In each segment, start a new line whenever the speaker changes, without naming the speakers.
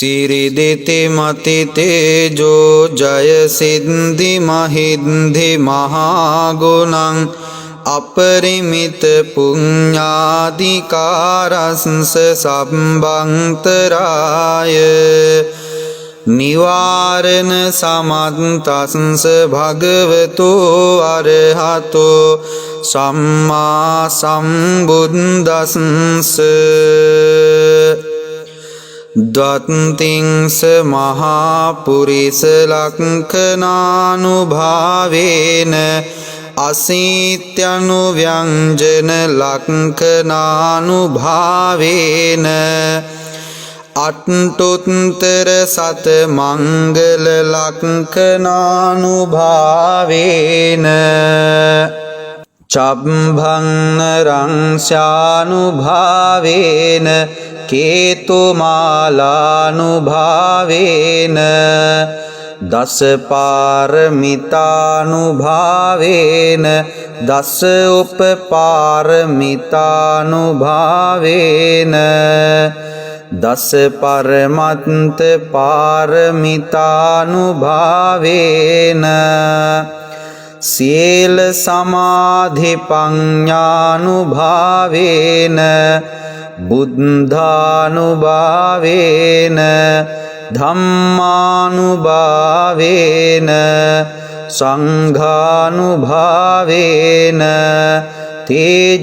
सिरिदिति मति तेजो जय सिद्धि महिद्धि महागुणं अपरिमित पुण्याधिकारंस संबंतराय निवारण समन्तंस भगवतो अरहतो सम्मा सम्बुद्धंस द्वंतिंस महापुरुष लक्षणानुभावेन अशीत्यनुव्यंजन लक्षणानुभावेन अट्टोत्तर सत मंगल लक्षणानुभावेन चब्भंगरंस्यानुभावेन केतुमालानुभावेन दश पारमितानुभावेन दश उपपारमितानुभावेन दश परमंत पारमितानुभावेन शील समाधि पञ्ञानुभावेन बुद्धानुभावेन धम्मानुभावेन संघानुभावेन तेजानुभावेन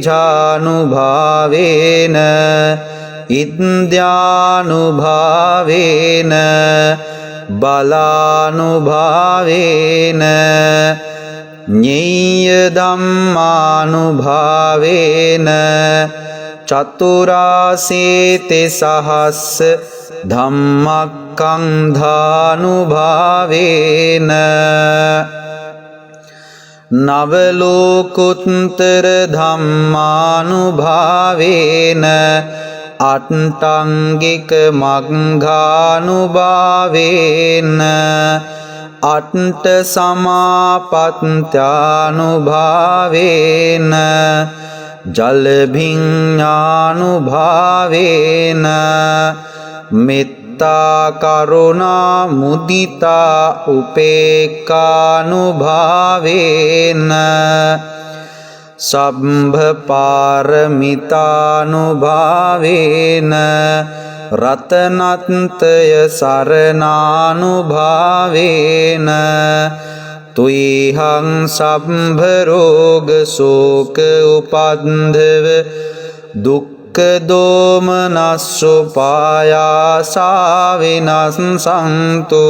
इन्द्रियानुभावेन बलानुभावेन ज्ञेयधम्मानुभावेन चतुराशीतिसहस्र धम्मस्कन्धानुभावेन नवलोकोत्तर धम्मानुभावेन अट्टांगिक मग्घानुभावेन अट्ट समापत्त्यानुभावेन जलभिञ्ञानुभावेन मेत्ता करुणा मुदिता उपेक्खानुभावेन सब्भपारमितानुभावेन रत्नत्रय शरणानुभावेन तुय्यं सब्भरोग शोक उपद्रव दुःख दोमनस्सुपायासा विनश्यन्तु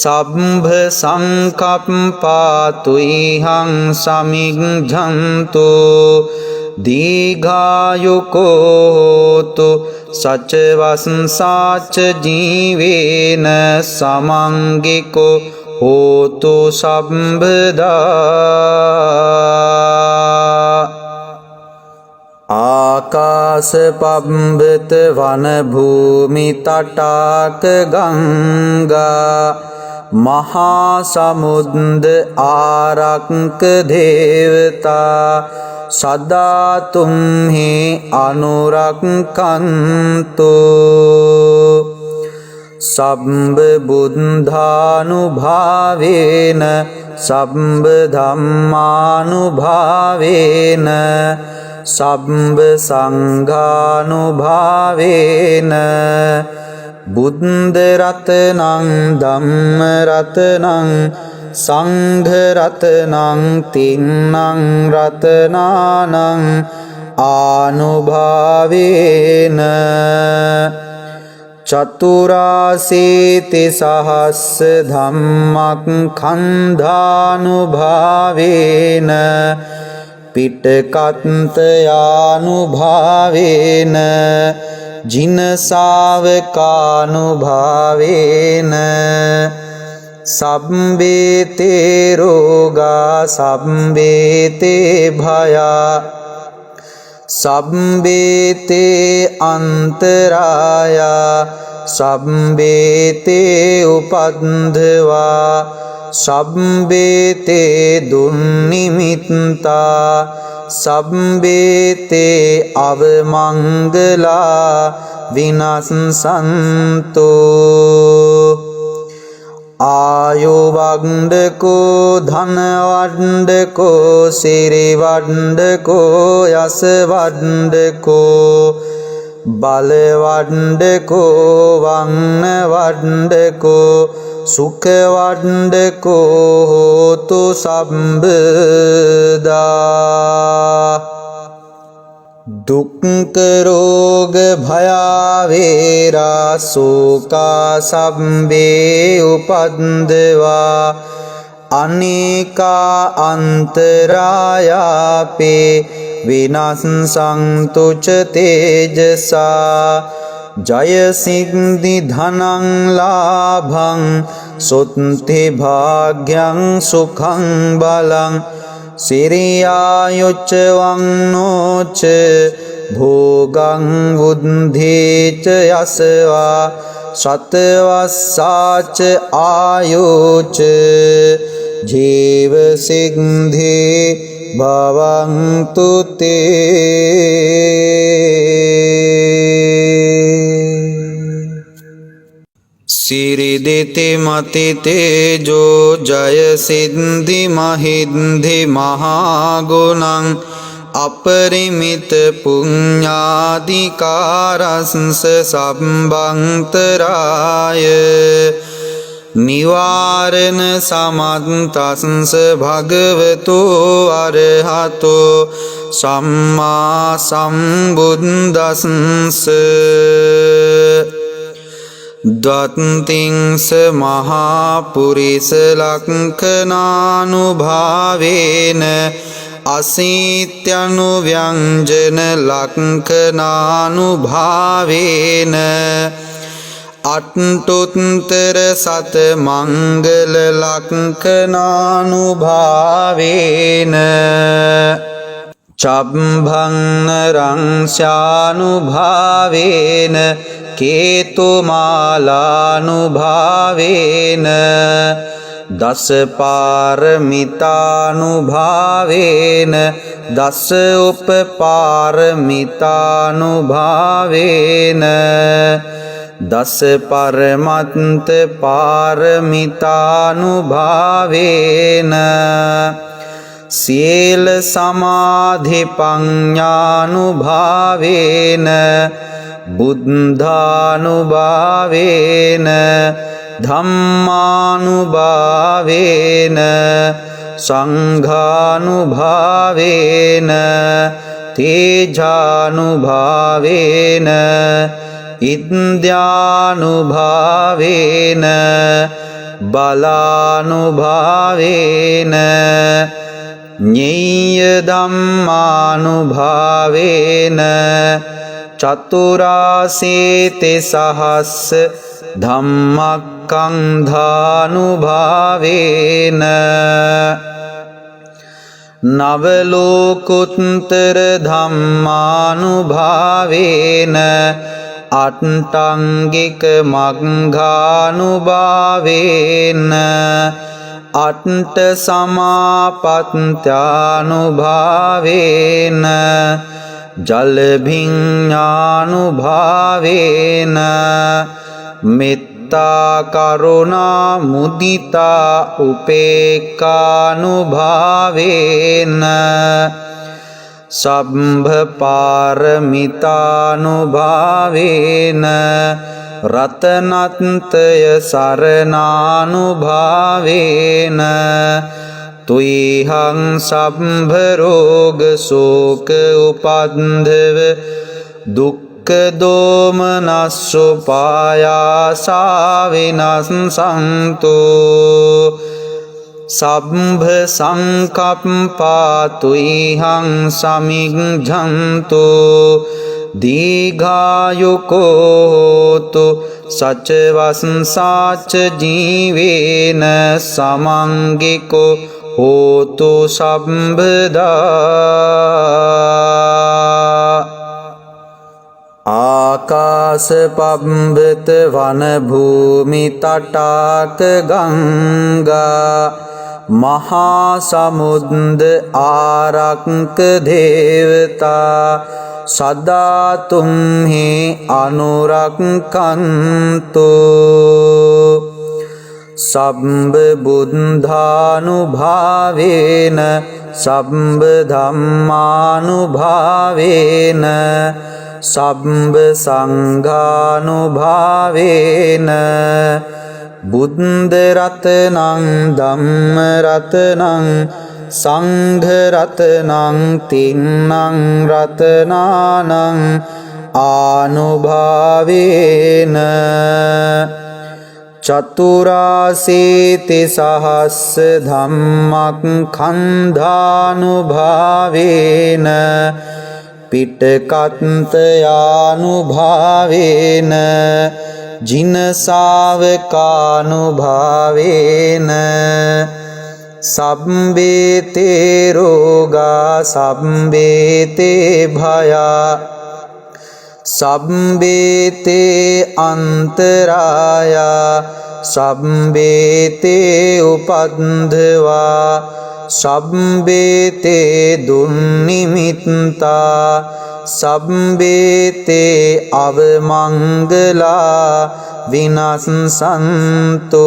सब्भ संकप्पा तुय्यं समिज्झन्तु दीर्घायुको होतु सचवंसाच जीवेन समंगिको होतु संबदा आकाश पंबित वन भूमि तटाक गंगा महासमुद्र आरक देवता सदा तुम्हें अनुरक्षन्तु सब्ब बुद्धानुभावेन सब्ब धम्मानुभावेन सब्ब संघानुभावेन बुद्धरत्नं धम्मरत्नं संघरत्नं तीन्नं रत्नानां आनुभावेन चतुराशीतिसहस्र धम्मस्कन्धानुभावेन पिटकन्तयानुभावेन जिनसावकानुभावेन सब्बेते रोगा सब्बेते भया सब्बेते अंतराया सब्बेते उपद्रवा සබ්බේතේ දුන්නිමිත්තා සබ්බේතේ අවමංගලා විනස්සන්තෝ ආයුවණ්ඩකෝ ධනවණ්ඩකෝ සිරිවණ්ඩකෝ යසවණ්ඩකෝ බලවණ්ඩකෝ වන්නවණ්ඩකෝ සුඛවණ්ඩකෝ හෝතු සම්බදා දුක්ඛ රෝග භයාවේරා සෝකා සම්බේ උපද්දවා අනේකා අන්තරායාපේ විනස්සන්තු ච තේජසා ජය සිද්ධි ධනං ලාභං සුත්ති භාග්‍යං සුඛං බලං සිරියායොච්ච වන්නෝච භෝගං බුද්ධේච යසවා සතවස්සාච ආයෝච ජීව සිද්ධි භවන්තු තේ සිරිදිති මති තේජෝ ජය සිද්ධි මහින්දි මහාගුණං අපරිමිත පුඤ්ඤාධිකාරස්ස සම්බන්තරාය නිවාරණ සමන්තස්ස භගවතු අරහතෝ සම්මා සම්බුද්දස්ස ද්වත්තිංස මහා පුරිස ලක්ඛනානුභාවේන අසීත්‍යනු ව්‍යංජන ලක්ඛනානුභාවේන අට්ඨුත්තර සත මංගල ලක්ඛනානුභාවේන චබ්බං රංස්යානුභාවේන කේතුමාලානුභාවේන දස පාරමිතානුභාවේන දස උපපාරමිතානුභාවේන දස පරමත්ත පාරමිතානුභාවේන සීල සමාධි පඤ්ඤානුභාවේන බුද්ධානුභාවේන ධම්මානුභාවේන සංඝානුභාවේන තේජානුභාවේන ඉන්ද්‍යානුභාවේන බලානුභාවේන ඤෙය්‍ය ධම්මානුභාවේන චතුරාසීති සහස්ස ධම්මක්ඛන්ධානුභාවේන නවලෝකුත්තර ධම්මානුභාවේන අට්ඨංගික මග්ගානුභාවේන අට්ඨ සමාපත්ත්‍යානුභාවේන ජලභිඤ්ඤානුභාවේන මෙත්තා කරුණා මුදිතා උපේක්ඛානුභාවේන සම්භ පාරමිතානුභාවේන රතනත්ය සරණානුභාවේන තුයිහං සම්භ රෝග ශෝක උපන්ධව දුක්ඛ දෝමනස්සුපායාසා විනස්සන්තෝ සම්භ සංකප්පා තුයිහං සමිග්ඡන්තෝ දීඝායුකෝ හෝතු සච්ච වස්සාච ජීවේන සමංගිකෝ හෝතු සම්බදා आकाश पम्बित वन भूमि तटाक गंगा महासमुद्र आरक देवता सदा तुम्हें अनुरक्षन्तु सब्ब बुद्धानुभावेन सब्ब धम्मानुभावेन सब्ब संघानुभावेन बुद्ध रत्नं धम्म रत्नं संघ रत्नं तिन्नं रत्नानं आनुभावेन चतुराशीति सहस्र धम्मखण्डानुभावेन पिटकन्तयानुभावेन जिन सावकानुभावेन सब्बेते रोगा सब्बेते भया सब्बेते अंतराया सब्बेते उपद्रवा सब्बेते दुर्निमित्ता सब्बेते अवमंगला विनश्यन्तु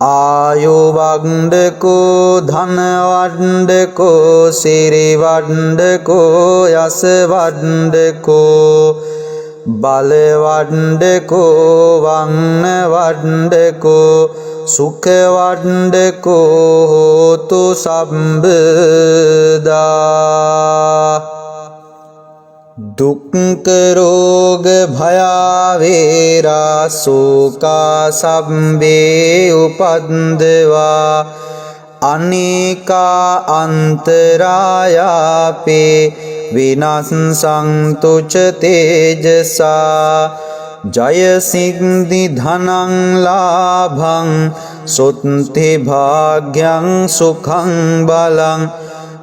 आयु वंड को धन वंड को सिरि वंड को यश वंड को बल वंड को वंग वंड को सुख वंड को होतु संपदा दुख रोग भया वेरा शोका सब्बे उपद्रवा अनेका अंतराया पे विनाशन्तु च तेजसा जय सिद्धि धनं लाभं सुत्ति भाग्यं सुखं बलं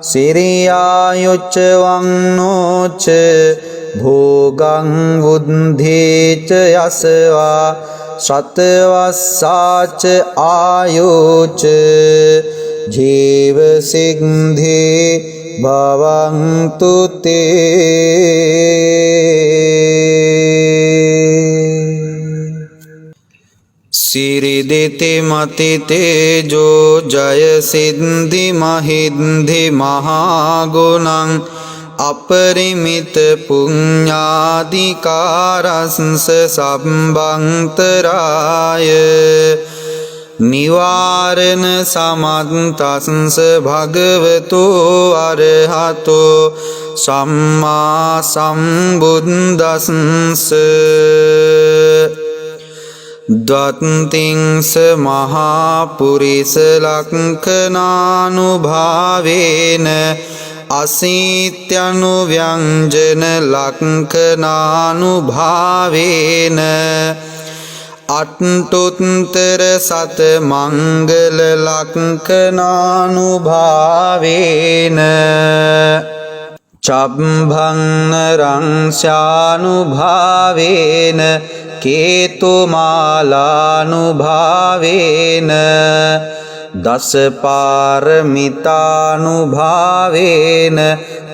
सिरियायुच्च वंनोच भोगं बुद्धि च यशवा सत्वसाच आयुच जीव सिद्धि भवन्तु ते सिरिदिति मति तेजो जय सिद्धि महिद्धि महागुणं अपरिमित पुण्याधिकारंस संबंतराय निवारण समन्तंस भगवतो अरहतो सम्मा सम्बुद्धंस द्वंतिंस महापुरुष लक्षणानुभावेन अशीत्यनुव्यंजन लक्षणानुभावेन अट्टोत्तर सत मंगल लक्षणानुभावेन चम्भङ्गरंस्यानुभावेन केतुमालानुभावेन दश पारमितानुभावेन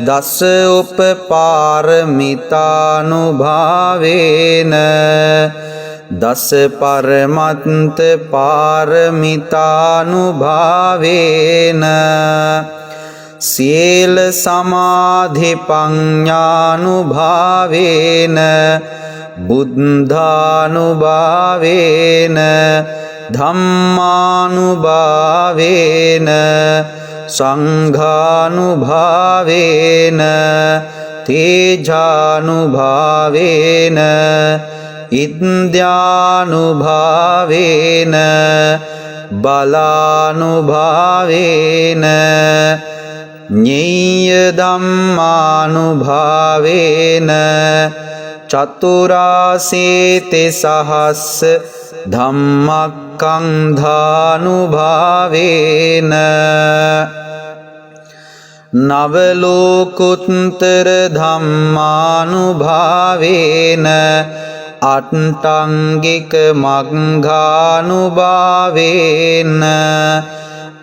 दश उपपारमितानुभावेन दश परमंत पारमितानुभावेन शील समाधि पञ्ञानुभावेन बुद्धानुभावेन धम्मानुभावेन संघानुभावेन तेजानुभावेन इन्द्रियानुभावेन बलानुभावेन ज्ञेयधम्मानुभावेन चतुराशीति सहस्र धम्मकन्धानुभावेन නවලෝකුත්තර ධම්මානුභාවේන අට්ටංගික මග්ගානුභාවේන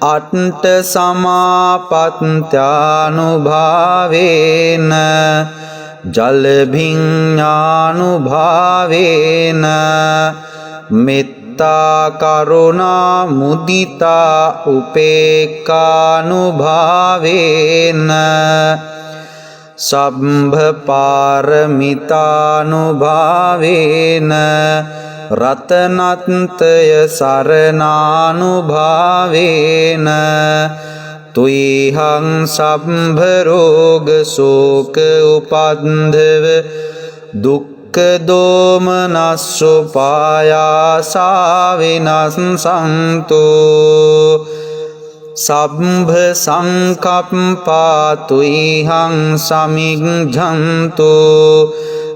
අට්ට සමාපත්ත්‍යානුභාවේන ජලභිඤ්ඤානුභාවේන මෙත්තා කරුණා මුදිතා උපේක්ඛානුභාවේන සම්භ පාරමිතානුභාවේන රතනත්ය සරණානුභාවේන තුයිහං සම්භ රෝග ශෝක උපන්ධව දුක්ඛ දෝමනස්සුපායාසා විනස්සන්තෝ සම්භ සංකප්පා තුයිහං සමිඤ්ඤන්තෝ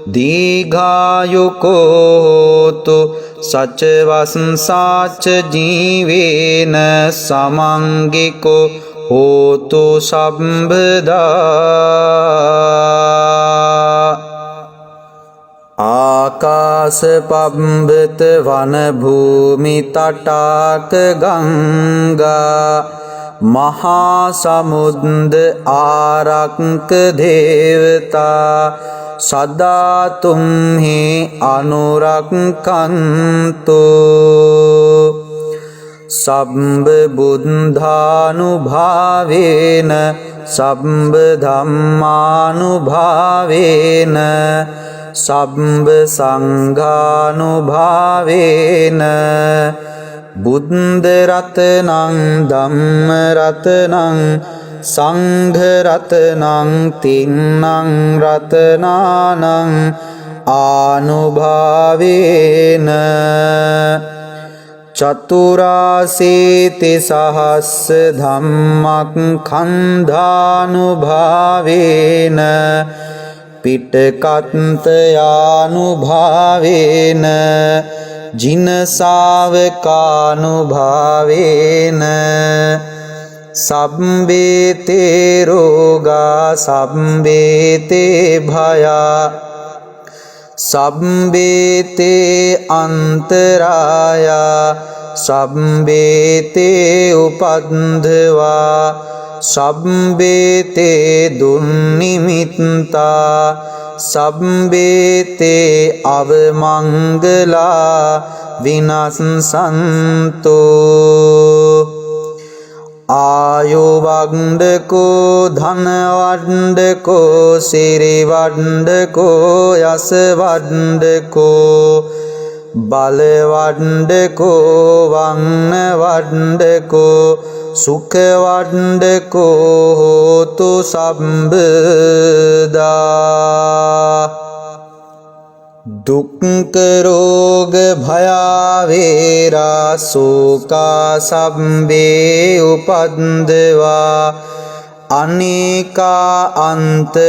දීඝායුකෝ හෝතු සච්චවස්සාච ජීවේන සමංගිකෝ හෝතු සම්බදා ආකාස පබ්බත වන භූමි තටාක ගංගා මහා සමුද්ද ආරක්ක දේවතා සදා තුම්හි අනුරක්ඛන්තෝ සම්බ බුද්ධානුභාවේන සම්බ ධම්මානුභාවේන සම්බ සංඝානුභාවේන බුද්ධ රතනං ධම්ම රතනං සංඝ රතනං තින්නං රතනානං ආනුභාවේන චතුරාසීති සහස්ස ධම්මක්ඛන්ධානුභාවේන පිටකත්ථයානුභාවේන ජින ශාවකානුභාවේන සබ්බේතේ රෝගා සබ්බේතේ භයා සබ්බේතේ අන්තරායා සබ්බේතේ උපන්ධවා සබ්බේතේ දුන්නිමිත්තා සබ්බේතේ අවමංගලා විනස්සන්තෝ ආයුවණ්ඩකෝ ධනවණ්ඩකෝ සිරිවණ්ඩකෝ යසවණ්ඩකෝ බලවණ්ඩකෝ වන්නවණ්ඩකෝ සුඛවණ්ඩකෝ හෝතු සම්බදා දුක්ඛ රෝග භය වේරා සෝකා සම්බේ උපන්දවා අනේකා අන්තරායාපේ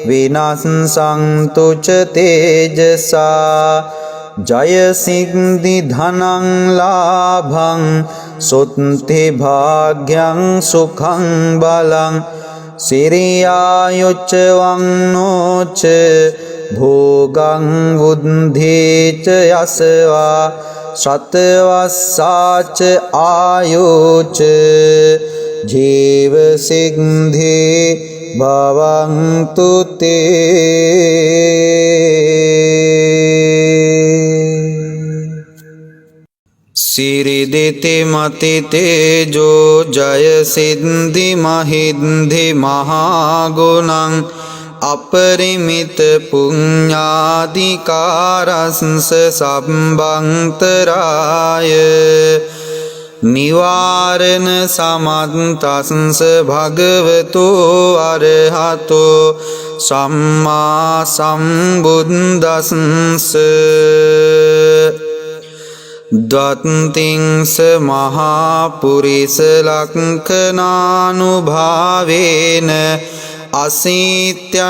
විනස්සන්තු ච තේජසා ජය සිද්ධි ධනං ලාභං සොත්ති භාග්‍යං සුඛං බලං සිරියායොච්ච වන්නෝච භෝගං බුද්ධේච යසවා සතවස්සාච ආයෝච ජීව සිද්ධි භවන්තු තේ සිරිදිති මති තේජෝ ජය සිද්ධි මහිද්ධි මහාගුණං අපරිමිත පුඤ්ඤාධිකාරස්ස සම්බන්තරාය නිවාරණ සමන්තස්ස භගවතු අරහතෝ සම්මා සම්බුද්දස්ස ද්වත්තිංස මහා පුරිස ලක්ඛනානුභාවේන අසීත්‍යනුව්‍යංජන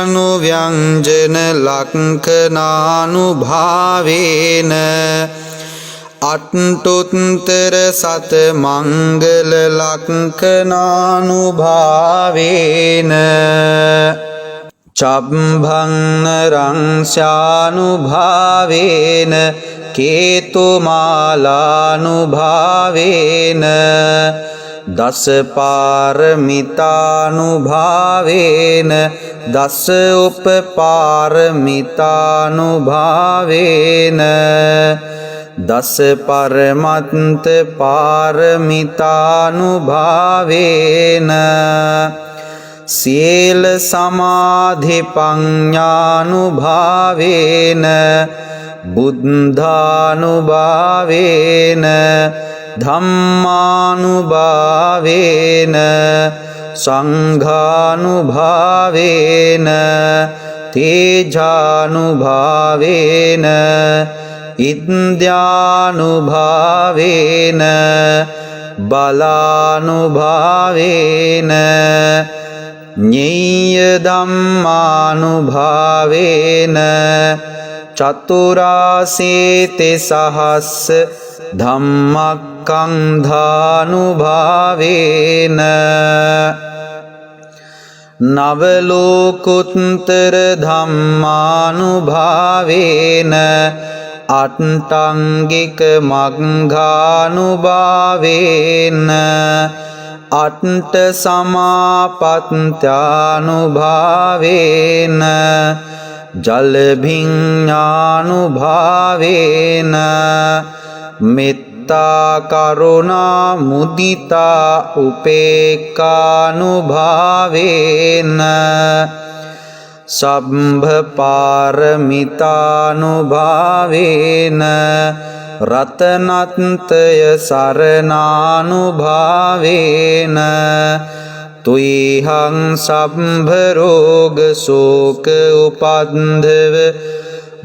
ලක්ඛනානුභාවේන අට්ටුත්තර සත මංගල ලක්ඛනානුභාවේන චබ්බං රංශානුභාවේන කේතුමාලානුභාවේන දස පාරමිතානුභාවේන දස උපපාරමිතානුභාවේන දස පරමත්ත පාරමිතානුභාවේන සීල සමාධි පඤ්ඤානුභාවේන බුද්ධානුභාවේන ධම්මානුභාවේන සංඝානුභාවේන තේජානුභාවේන ඉන්ද්‍යානුභාවේන බලානුභාවේන ඤෙය්‍ය ධම්මානුභාවේන චතුරාසීති සහස්ස ධම්මක්ඛන්ධානුභාවේන නවලෝකුත්තර ධම්මානුභාවේන අට්ඨංගික මග්ගානුභාවේන අට්ඨ සමාපත්ත්‍යානුභාවේන ජල භිඤ්ඤානුභාවේන මෙත්තා කරුණා මුදිතා උපේක්ඛානුභාවේන සබ්බ පාරමිතානුභාවේන රතනත්ය සරණානුභාවේන තුයිහං සබ්බ රෝග ශෝක උපන්ධව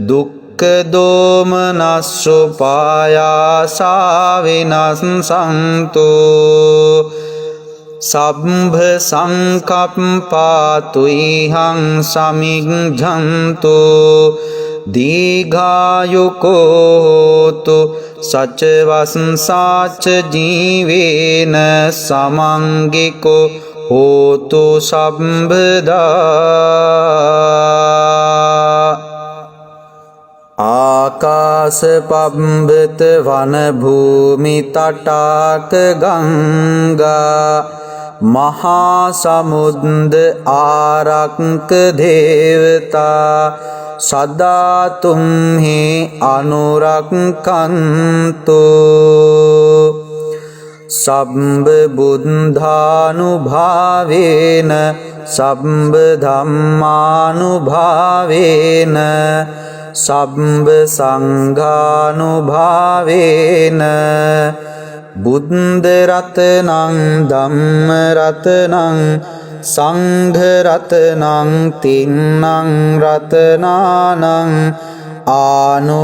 දුක්ඛ දෝමනස්සු පායාසා විනස්සන්තෝ සබ්බ සංකප්පා තුයිහං සමිග්ඡන්තෝ දීඝායුකෝ හෝතු සච්ච වස්සාච ජීවේන සමංගිකෝ හෝතු සම්බදා ආකාශ පබ්බත වන භූමි තටාක ගංගා මහා සමුද්ද ආරක්ක දේවතා සදා තුම්හි අනුරක්ඛන්තෝ සබ්බ බුද්ධානුභාවේන සබ්බ ධම්මානුභාවේන සබ්බ සංඝානුභාවේන බුද්ධ රතනං ධම්ම රතනං සංඝ රතනං තින්නං රතනානං ආනුභාවේන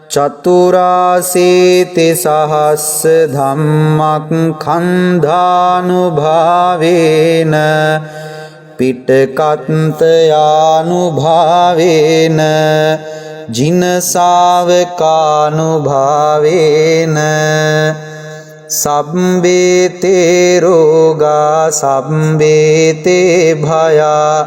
චතුරාසීති සහස්ස ධම්මක්ඛන්ධානුභාවේන පිටකත්ථයානුභාවේන ජින ශාවකානුභාවේන සබ්බේතේ රෝගා සබ්බේතේ භයා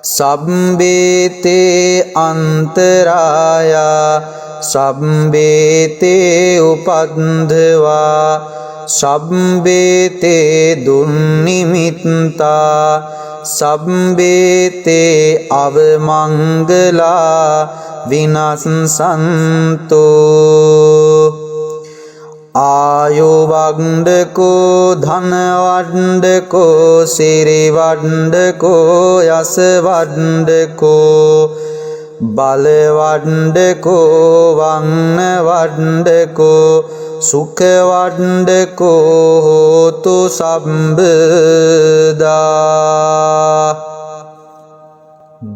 සබ්බේතේ අන්තරායා සබ්බේතේ උපන්ධවා සබ්බේතේ දුන්නිමිත්තා සබ්බේතේ අවමංගලා විනස්සන්තෝ ආයෝ වණ්ඩකෝ ධන වණ්ඩකෝ සිරි වණ්ඩකෝ යස වණ්ඩකෝ බල වණ්ඩකෝ වන්න වණ්ඩකෝ සුඛ වණ්ඩකෝ හෝතු සම්බදා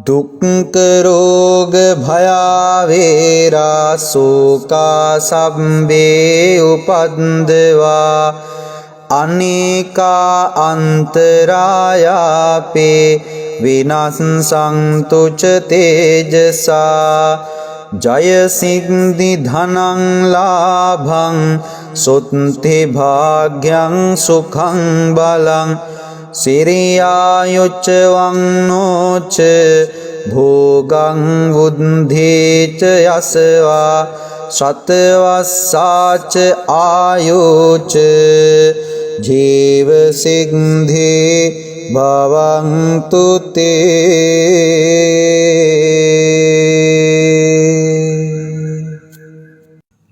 දුක්ඛ රෝග භය වේරා සෝකා සම්බේ උපන්දවා අනේකා අන්තරායාපේ විනස්සන්තු ච තේජසා जय सिद्धि धनं लाभं सुत्ति भाग्यं सुखं बलं सिरियायुच्च वंनोच्च भोगं बुद्धि च यशवा सत्वस्साच आयुच जीव सिद्धि भवन्तु ते।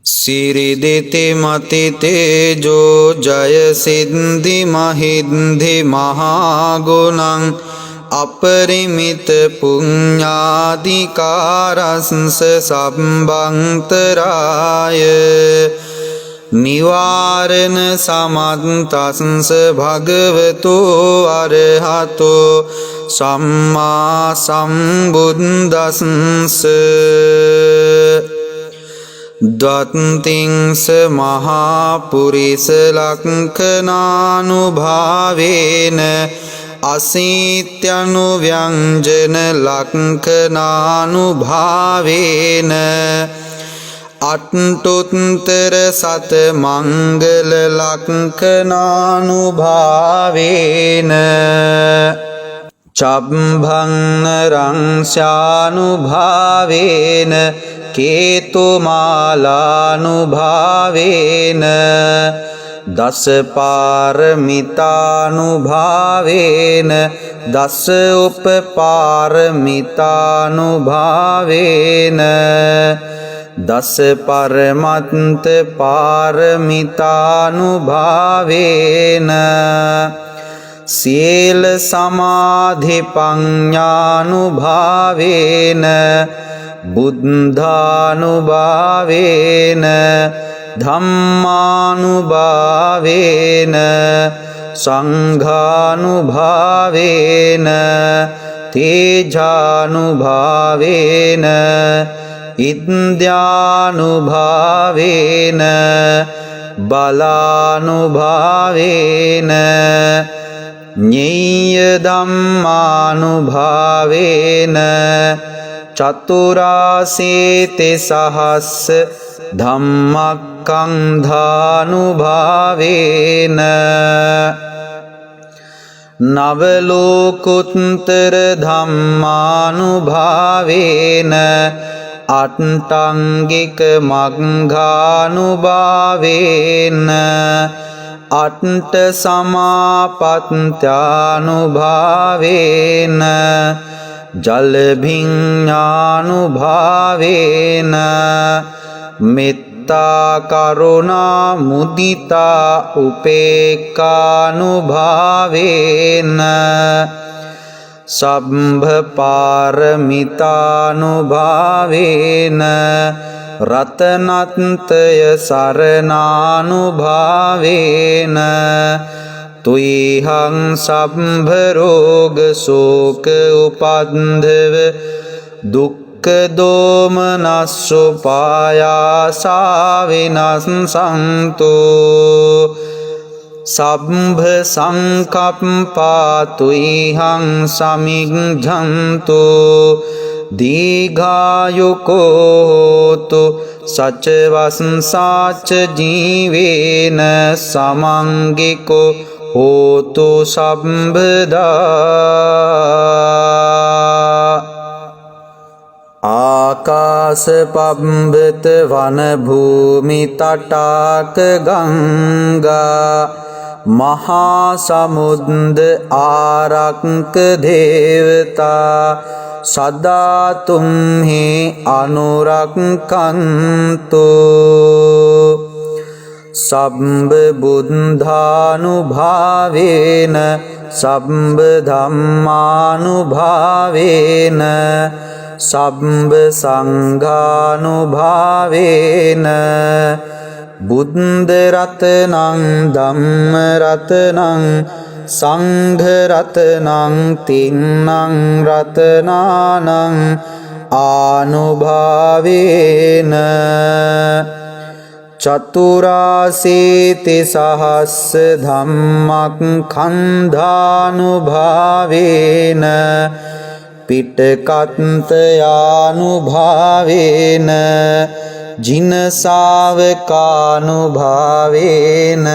सिरिदिति मति तेजो जय सिद्धि महिद्धि महागुणं अपरिमित पुण्याधिकारंस संबंतराय निवारण समन्तंस भगवतो अरहतो सम्मा सम्बुद्धंस द्वंतिंस महापुरिस लक्षणानुभावेन अशीत्यनुव्यंजन लक्षणानुभावेन अट्टुत्तर सतमंगल लक्षणानुभावेन चम्भङ्गरंस्यानुभावेन केतुमालानुभावेन दश पारमितानुभावेन दश उपपारमितानुभावेन दश परमन्त पारमितानुभावेन शील समाधि पञ्ज्ञानुभावेन बुद्धानुभावेन धम्मानुभावेन संघानुभावेन तेजानुभावेन इन्द्रियानुभावेन बलानुभावेन ज्ञेयधम्मानुभावेन चतुराशीतिसहस्र धम्मस्कन्धानुभावेन नवलोकोत्तर धम्मानुभावेन अट्टांगिक मग्घानुभावेन अट्ट समापत्त्यानुभावेन जलभिञ्ज्ञानुभावेन मित्ता करुणा मुदिता उपेक्खानुभावेन सम्भपारमितानुभावेन रत्नत्रय शरणानुभावेन तुय्यं सम्भरोग शोक उपद्रव दुःख दोमनस्सुपायासा विनश्यन्तु सम्भ संकम्पा तुय्यं समिज्झन्तु दीर्घायुको होतु सचवंसाच जीवेन समङ्गिको होतु सम्पदा आकाश पम्बित वन भूमि तटाक गंगा महासमुद्र आरक देवता सदा तुम्हें अनुरक्षन्तु सम्बुद्धानुभावेन सम्बधम्मानुभावेन सम्बसंघानुभावेन बुद्धरत्नं धम्मरत्नं संघरत्नं तीन्नं रत्नानां आनुभावेन चतुराशीतिसहस्र धम्मस्कन्धानुभावेन පිටකත්යානුභාවේන ජිනසාවකානුභාවේන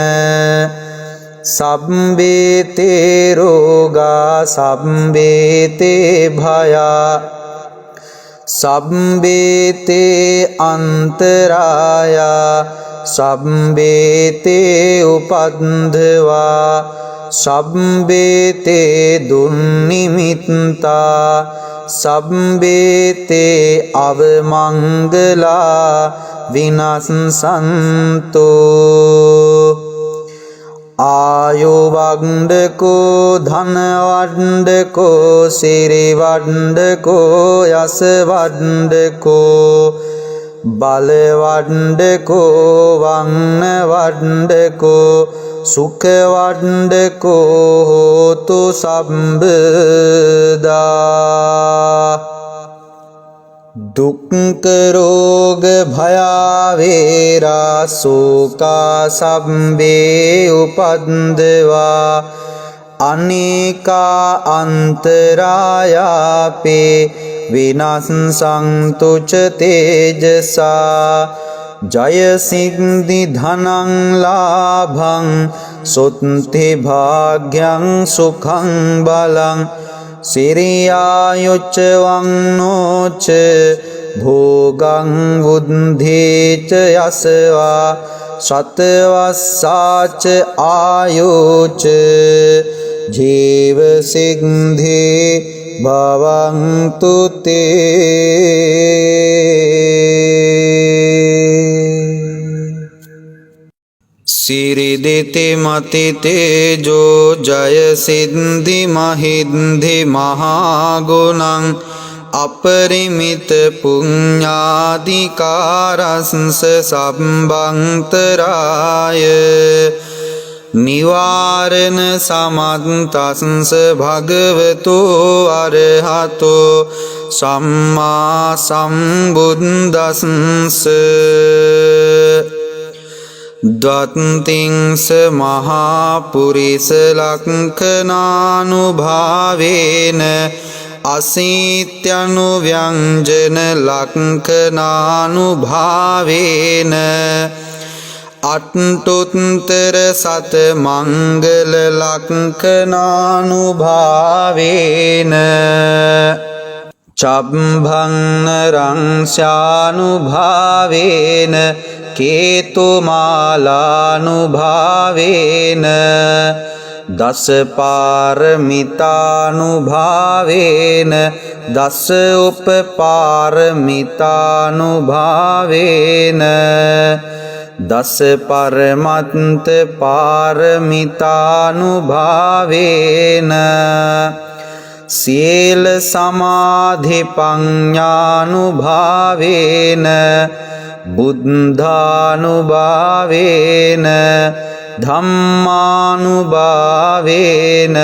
සබ්බේතේ රෝගා සබ්බේතේ භයා සබ්බේතේ අන්තරායා සබ්බේතේ උපද්දවා සබ්බේතේ දුන්නිමිත්තා සබ්බේතේ අවමංගලා විනස්සන්තෝ ආයෝ වණ්ඩකෝ ධන වණ්ඩකෝ සිරි වණ්ඩකෝ යස වණ්ඩකෝ බල වණ්ඩකෝ වන්න වණ්ඩකෝ සුඛ වණ්ඩකෝ හෝතු සම්බදා දුක්ඛ රෝග භය වේරා සෝකා සම්බේ උපද්දවා අනේකා අන්තරායාපේ විනස්සන්තු ච තේජසා ජය සිද්ධි ධනං ලාභං සොත්ති භාග්‍යං සුඛං බලං සිරියායොච්ච වන්නෝච භෝගං බුද්ධේච යසවා සතවස්සාච ආයෝච ජීව සිද්ධි භවන්තු තේ සිරිදිති මති තේජෝ ජය සිද්ධි මහිද්ධි මහාගුණං අපරිමිත පුඤ්ඤාධිකාරස්ස සම්බන්තරාය නිවාරණ සමන්තස්ස භගවතු අරහතෝ සම්මා සම්බුද්දස්ස ද්වත්තිංස මහා පුරිස ලක්ඛනානුභාවේන අසීත්‍යනුව්‍යංජන ලක්ඛනානුභාවේන අට්ඨුත්තර සත මංගල ලක්ඛනානුභාවේන චබ්බං රංස්යානුභාවේන කේතුමාලානුභාවේන දස පාරමිතානුභාවේන දස උපපාරමිතානුභාවේන දස පරමත්ත පාරමිතානුභාවේන සීල සමාධි පඤ්ඤානුභාවේන බුද්ධානුභාවේන ධම්මානුභාවේන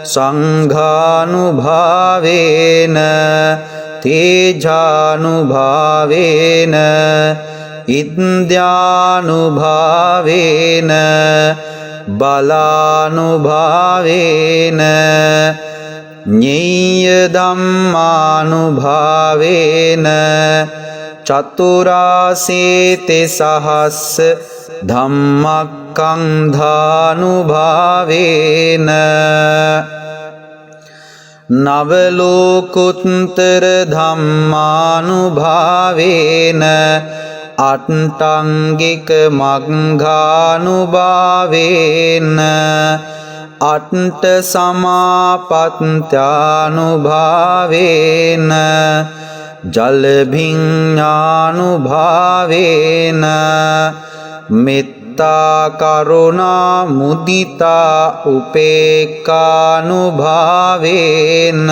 සංඝානුභාවේන තේජානුභාවේන ඉන්ද්‍යානුභාවේන බලානුභාවේන ඤේය ධම්මානුභාවේන චතුරාසීති සහස්ස ධම්මක්ඛන්ධානුභාවේන නවලෝකුත්තර ධම්මානුභාවේන අට්ඨංගික මග්ගානුභාවේන අට්ඨ සමාපත්ත්‍යානුභාවේන ජලභිඤ්ඤානුභාවේන මෙත්තා කරුණා මුදිතා උපේක්ඛානුභාවේන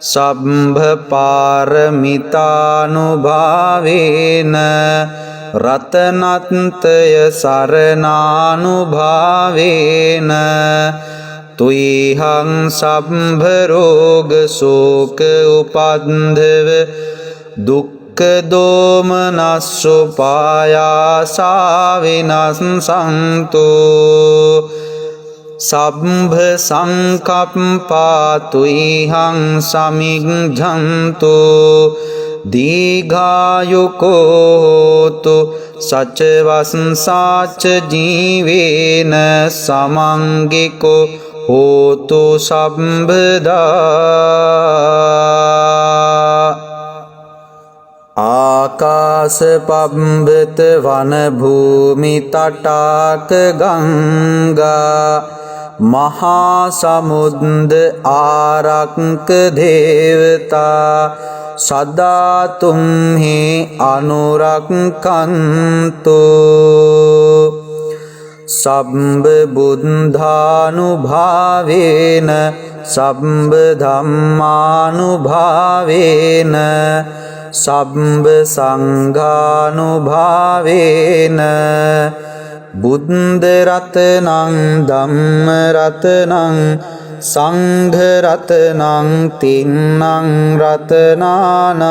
සබ්බ පාරමිතානුභාවේන රතනත්ය සරණානුභාවේන තුයිහං සබ්බ රෝග ශෝක උපන්ධව දුක්ඛ දෝමනස්සුපායාසා විනස්සන්තෝ සබ්බ සංකප්පා තුයිහං සමිග්ජන්තු දීඝායුකෝ හෝතු සච වස්සාච ජීවේන සමංගිකෝ හෝතු සම්බදා ආකාස පබ්බත වන භූමි තටාක ගංගා මහා සමුද්ද ආරක්ක දේවතා සදා තුම්හි අනුරක්කන්තු සබ්බ බුද්ධානුභාවේන සබ්බ ධම්මානුභාවේන සබ්බ සංඝානුභාවේන බුද්ධ රතනං ධම්ම රතනං සංඝ රතනං තින්නං රතනානං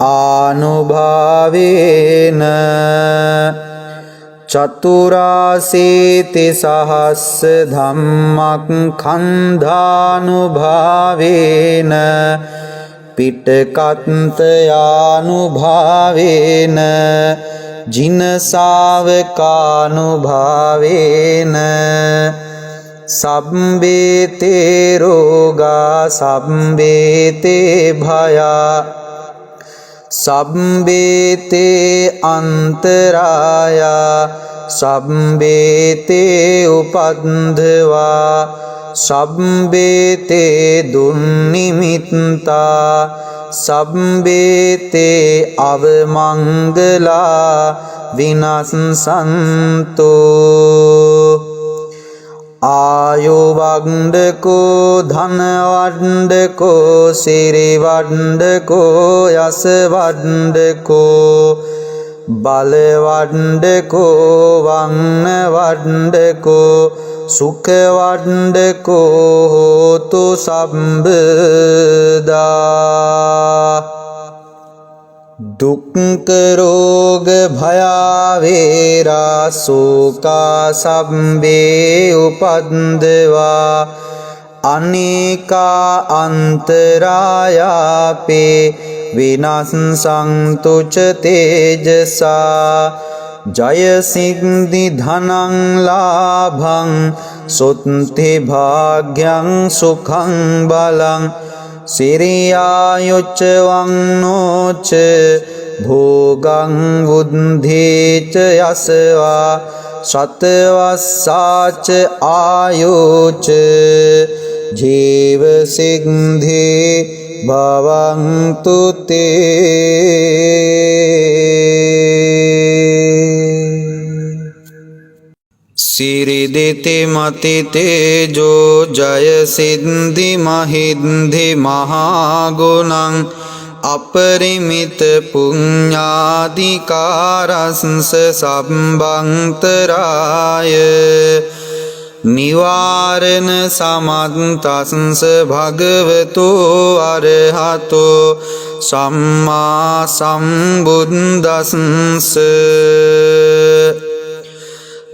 ආනුභාවේන චතුරාසීති සහස්ස ධම්මක් ඛන්ධානුභාවේන පිටකත්තයානුභාවේන ජිනසාවකානුභාවේන සබ්බේතේ රෝගා සබ්බේතේ භයා සබ්බේතේ අන්තරායා සබ්බේතේ උපද්දවා සබ්බේතේ දුන්නිමිත්තා සබ්බේතේ අවමංගලා විනස්සන්තෝ ආයුවග්ඩකෝ ධනවඩ්ඩකෝ සිරිවඩ්ඩකෝ යසවඩ්ඩකෝ බලවඩ්ඩකෝ වන්නවඩ්ඩකෝ සුඛවඩ්ඩකෝ හෝතු සම්බදා දුක්ඛ රෝග භයාවේරා සෝකා සම්බේ උපද්දවා අනේකා අන්තරායාපේ විනස්සන්තු ච තේජසා ජය සිද්ධි ධනං ලාභං සුත්ති භාග්‍යං සුඛං බලං සිරියායොච්ච වන්නෝච භෝගං බුද්ධේච යසවා සතවස්සාච ආයෝච ජීව සිද්ධි භවන්තු තේ සිරිදිති මති තේජෝ ජය සිද්ධි මහිද්ධි මහාගුණං අපරිමිත පුඤ්ඤාධිකාරස්ස සම්බන්තරාය නිවාරණ සමන්තස්ස භගවතු අරහතෝ සම්මා සම්බුද්දස්ස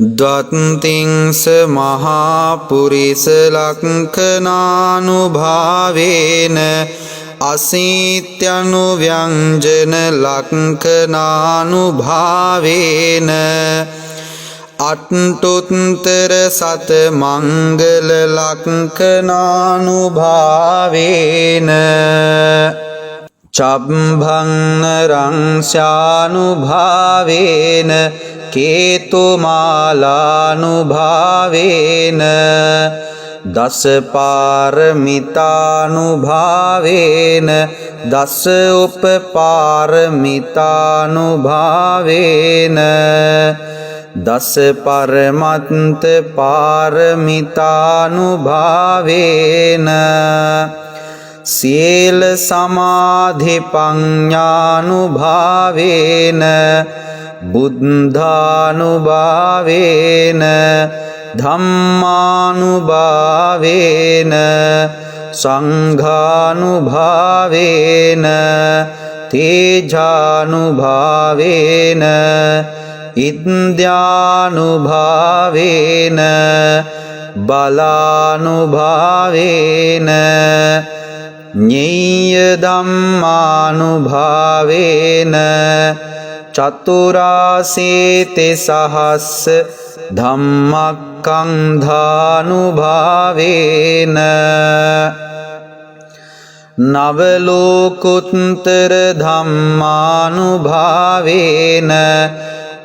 ද්වත්තිංස මහා පුරිස ලක්ඛනානුභාවේන අසීත්‍යනු ව්‍යංජන ලක්ඛනානුභාවේන අට්ඨුත්තර සත මංගල ලක්ඛනානුභාවේන චබ්බං රංස්යානුභාවේන කේතුමාලානුභාවේන දස පාරමිතානුභාවේන දස උපපාරමිතානුභාවේන දස පරමත්ත පාරමිතානුභාවේන සීල සමාධි පඤ්ඤානුභාවේන බුද්ධානුභාවේන ධම්මානුභාවේන සංඝානුභාවේන තේජානුභාවේන ඉන්ද්‍යානුභාවේන බලානුභාවේන ඤෙය්‍ය ධම්මානුභාවේන චතුරාසීති සහස්ස ධම්මක්ඛන්ධානුභාවේන නවලෝකුත්තර ධම්මානුභාවේන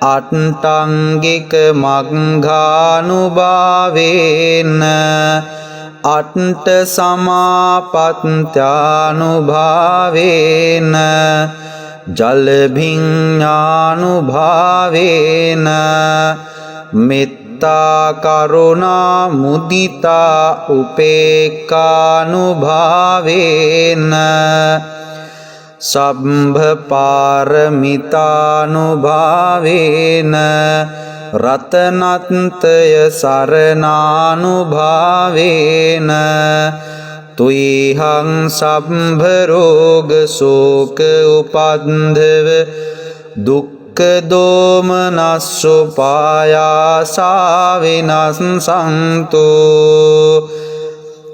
අට්ඨංගික මග්ගානුභාවේන අට්ඨ සමාපත්ත්‍යානුභාවේන ජලභිඤ්ඤානුභාවේන මෙත්තා කරුණා මුදිතා උපේක්ඛානුභාවේන සම්භ පාරමිතානුභාවේන රතනත්ය සරණානුභාවේන තුයිහං සම්භ රෝග ශෝක උපන්ධව දුක්ඛ දෝමනස්සුපායාසා විනස්සන්තු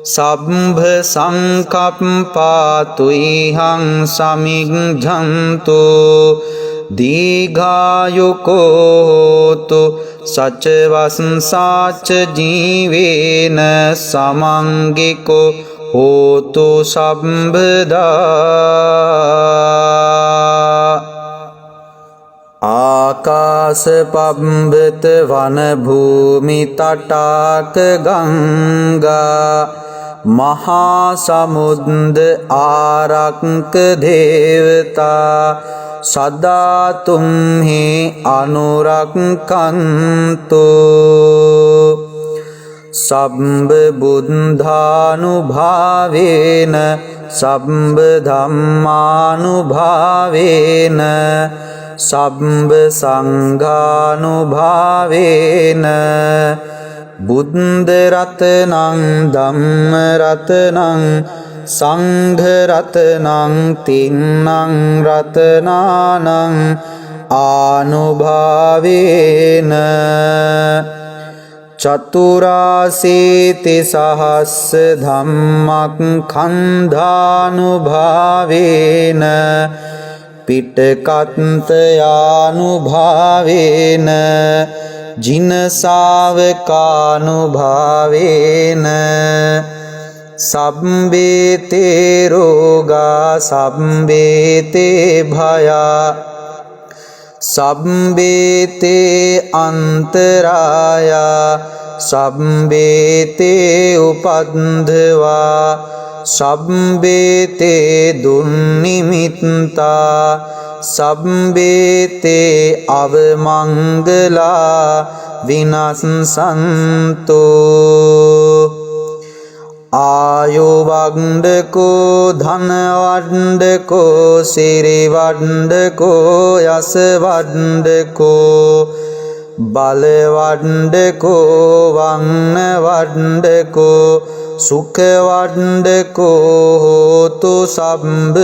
සම්භ සංකප්පා තුයිහං සමිඤ්ඤන්තු දීඝායුකෝ හෝතු සච්ච වස්සාච ජීවේන සමංගිකෝ හෝතු සම්බදා ආකාස පබ්බත වන භූමි තටාක ගංගා මහා සමුද්ද ආරක්ක දේවතා සදා තුම්හි අනුරක්ඛන්තු සම්බ බුද්ධානුභාවේන සම්බ ධම්මානුභාවේන සම්බ සංඝානුභාවේන බුද්ධ රතනං ධම්ම රතනං සංඝ රතනං තින්නං රතනානං ආනුභාවේන චතුරාසීති සහස්ස ධම්මක්ඛන්ධානුභාවේන පිටකත්ථයානුභාවේන ජින ශාවකානුභාවේන සම්බේතේ රෝගා සම්බේතේ භයා සම්බේතේ අන්තරායා සම්බේතේ උපන්ධවා සම්බේතේ දුන්නිමිත්තා සම්බේතේ අවමංගලා විනස්සන්තු ආයෝ වණ්ඩකෝ ධන වණ්ඩකෝ සිරි වණ්ඩකෝ යස වණ්ඩකෝ බල වණ්ඩකෝ වන්න වණ්ඩකෝ සුඛ වණ්ඩකෝ හෝතු සම්බදා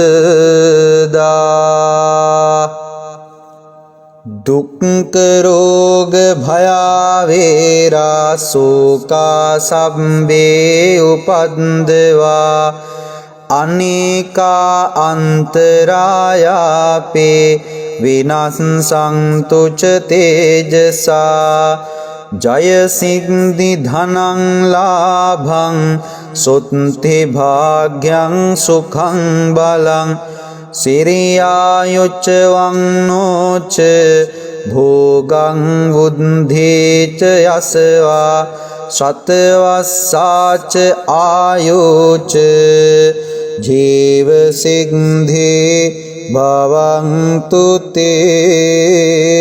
දුක්ඛ රෝග භය වේරා සෝකා සම්බේ උපන්දවා අනේකා අන්තරායාපේ විනස්සන්තු ච තේජසා ජය සිද්ධි ධනං ලාභං සුත්ති භාග්‍යං සුඛං බලං සිරියායොච්ච වන්නෝච භෝගං බුද්ධේච යසවා සතවස්සාච ආයෝච ජීව සිද්ධි භවන්තු තේ